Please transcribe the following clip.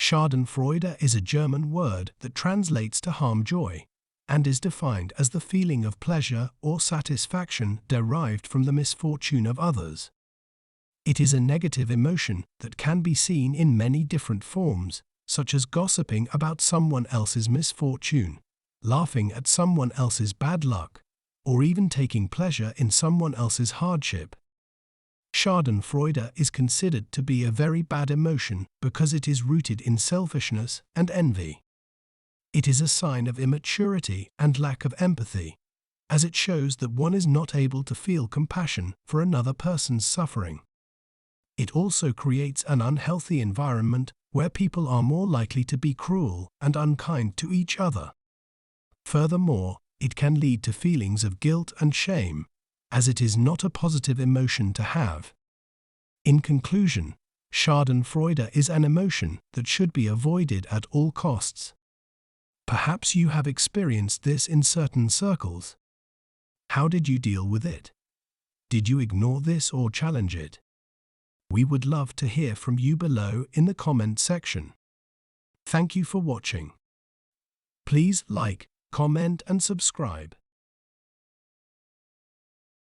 Schadenfreude is a German word that translates to harm joy, and is defined as the feeling of pleasure or satisfaction derived from the misfortune of others. It is a negative emotion that can be seen in many different forms, such as gossiping about someone else's misfortune, laughing at someone else's bad luck, or even taking pleasure in someone else's hardship. Schadenfreude is considered to be a very bad emotion because it is rooted in selfishness and envy. It is a sign of immaturity and lack of empathy, as it shows that one is not able to feel compassion for another person's suffering. It also creates an unhealthy environment where people are more likely to be cruel and unkind to each other. Furthermore, it can lead to feelings of guilt and shame, as it is not a positive emotion to have. In conclusion, Schadenfreude is an emotion that should be avoided at all costs. Perhaps you have experienced this in certain circles. How did you deal with it? Did you ignore this or challenge it? We would love to hear from you below in the comment section. Thank you for watching. Please like, comment and subscribe.